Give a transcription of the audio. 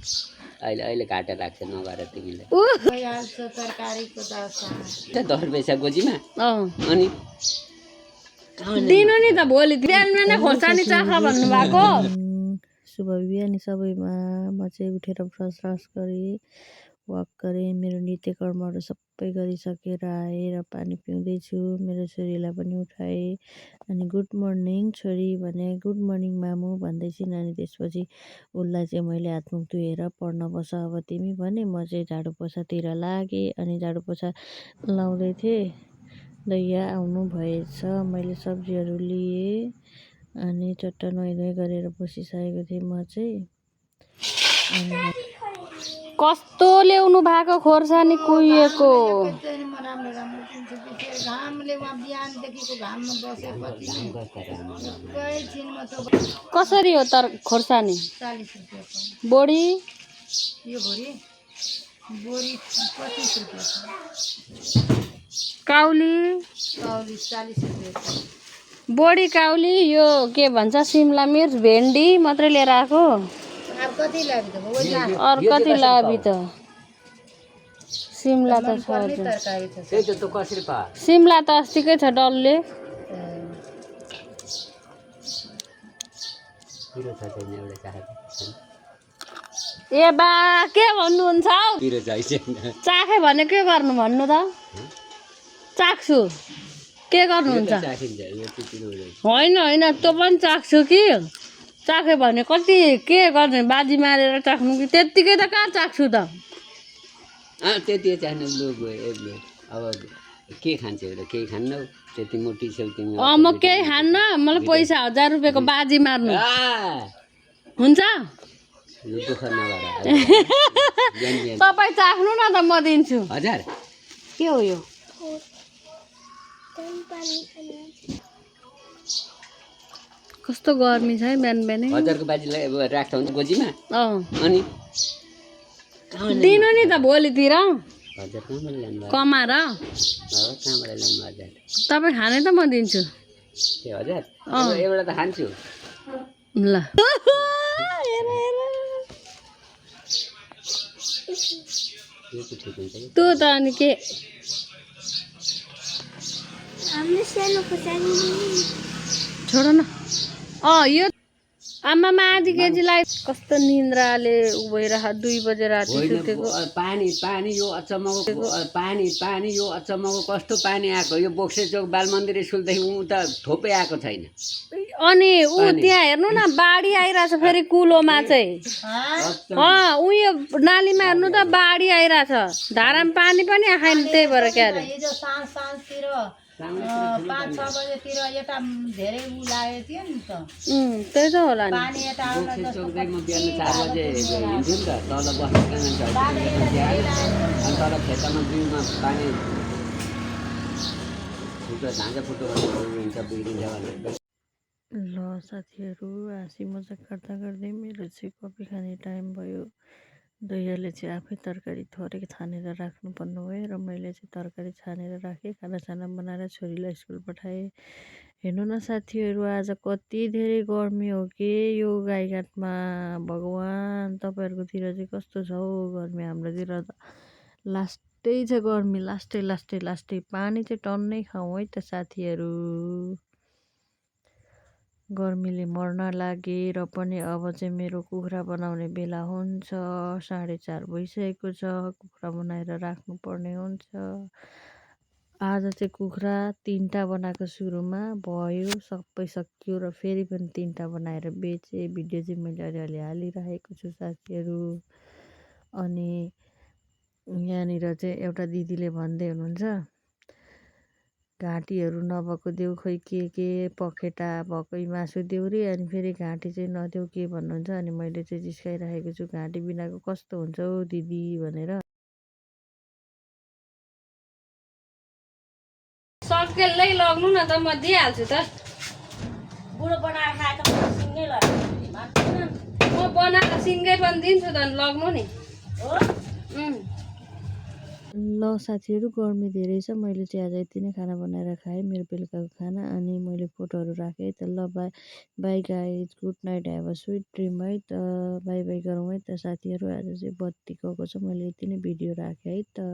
अहिले अहिले घाटा लाग्छ नगएर तिमीले तरकारीको 10 पैसा गोजीमा अनि दिनु नि त भोलि बिहानमा नै खोर्सानी चाखा भन्नुभएको शुभ बिहानी सबैमा म चाहिँ उठेर ब्रस गरेँ वक गरेँ मेरो नित्य कर्महरू सबै गरिसकेर आएर पानी पिउँदैछु मेरो छोरीलाई पनि उठाएँ अनि गुड मर्निङ छोरी भने गुड मर्निङ मामु भन्दैछिन् अनि त्यसपछि उसलाई चाहिँ मैले हातमुख धोएर पढ्न बस अब तिमी भने म चाहिँ झाडु पोछातिर लागेँ अनि झाडु पोछा लाउँदै थिएँ दैया आउनु भएछ मैले सब्जीहरू लिएँ अनि चट्ट नुहाइ गरेर बसिसकेको थिएँ म चाहिँ कस्तो ल्याउनु भएको खोर्सानी कुहिएको कसरी हो तर खोर्सानी 40 रुपैयाँ बोडी यो बोरी 25 रुपैयाँ काउली 40 रुपैयाँ बोडी काउली यो के भन्छ सिमला मिर्च भेन्डी मात्रै लिएर आएको अब कति लाबी त अरू कति लाबी त सिमला त छ त्यही त कसरी पा सिमला त अस्तिकै छ डल्ले पिरो छ छैन एउटा चाखेको ए बा के भन्नुहुन्छ हौ पिरो चाहिन्छ चाखे भने के गर्नु भन्नु त चाख्छु के गर्नुहुन्छ चाखिन्छ यो चाहिँ पिरो होइन होइन त्यो पनि चाख्छु कि चाख्यो भने कति के गर्ने बाजी मारेर चाख्नु कि त्यत्तिकै त कहाँ चाख्छु त त्यति चाख्नु लु गयो अब के खान्छ एउटा केही खान्नौ त्यति मोटी छेउ तिमी म केही खान्न मलाई पैसा 1000 रुपियाँको बाजी मार्नु हुन्छ लु दुःख नगर तपाईँ चाख्नु न त म दिन्छु 1000 के हो यो कस्तो गर्मी छ है बिहान बिहानै 1000 को बाजीलाई अब राख्दा हुन्छ गोजीमा अनि दिनु नि त भोलितिर 1000 कहाँबाट ल्याउनु कमाएर कहाँबाट ल्याउनु 1000 तपाईँ खाने त म दिन्छु ए 1000 एउटा त खान्छु ल यो त ठिक हुन्छ तँ त अनि के छोड न यो आमामा आधी केजीलाई कस्तो निन्द्राले भइरह 2 बजे राति सुतेको पानी पानी यो अचम्मको पानी यो अचम्मको कस्तो पानी आएको यो बोक्से चौक बाल मन्दिर स्कुलदेखि उ त थोपै आएको छैन अनि ऊ त्यहाँ हेर्नु न बाढी आइरहेछ फेरि कुलोमा चाहिँ उयो नालीमा हेर्नु त बाढी आइरहेछ धारामा पानी पनि आएन त्यही भएर के अरे 5-6 बजेतिर यता धेरै उ लागेको थियो नि त त्यही त होला नि पानी यता आउन चौकदेखि म बिहान 4 बजे हिँड्थ्यो नि त तल बस्नु अनि तल खेतमा बिउमा पानी फुटो झाँझा फुटो हुन्छ बिग्रिन्छ भनेर ल साथीहरू हाँसी मजाक गर्दै मेरो चाहिँ कफी खाने टाइम भयो दैयाले चाहिँ आफै तरकारी थोरै छानेर राख्नु भन्नुभयो र मैले चाहिँ तरकारी छानेर राखेँ खानासाना बनाएर छोरीलाई स्कुल पठाएँ हेर्नु न साथीहरू आज कति धेरै गर्मी हो कि यो गाईघाटमा भगवान् तपाईँहरूकोतिर चाहिँ कस्तो छ हौ गर्मी हाम्रोतिर त लास्टै छ गर्मी लास्टै पानी चाहिँ टन्नै खाउँ है त साथीहरू गर्मीले मर्न लागे र पनि अब चाहिँ मेरो कुखुरा बनाउने बेला हुन्छ 4:30 भइसकेको छ कुखुरा बनाएर राख्नु पर्ने हुन्छ आज चाहिँ कुखुरा 3टा बनाएको सुरुमा भयो सबै सकियो र फेरि पनि 3टा बनाएर बेचेँ भिडियो चाहिँ मैले अलिअलि हालिराखेको छु साथीहरू अनि यहाँनिर चाहिँ एउटा दिदीले भन्दै हुनुहुन्छ घाँटीहरू नभएको देऊ खोइ के पखेटा भएकै मासु देऊ रे अनि फेरि घाँटी चाहिँ नदेऊ के भन्नुहुन्छ अनि मैले चाहिँ जिस्काइराखेको छु घाँटी बिनाको कस्तो हुन्छ हौ दिदी भनेर सकेलै लग्नु न त म दिइहाल्छु त बुढो बनाएर खाएको त सिङ्गै लाग्यो म बनाएको सिङ्गै पनि दिन्छु त लग्नु नि हो ल साथीहरू गर्मी धेरै छ मैले चाहिँ आज यति नै खाना बनाएर खाएँ मेरो बेलुकाको खाना अनि मैले फोटोहरू राखेँ है त ल by by guys good night have a sweet dream है त बाई बाई गरौँ है त साथीहरू आज चाहिँ बत्ती गएको छ मैले यति नै भिडियो राखेँ है त।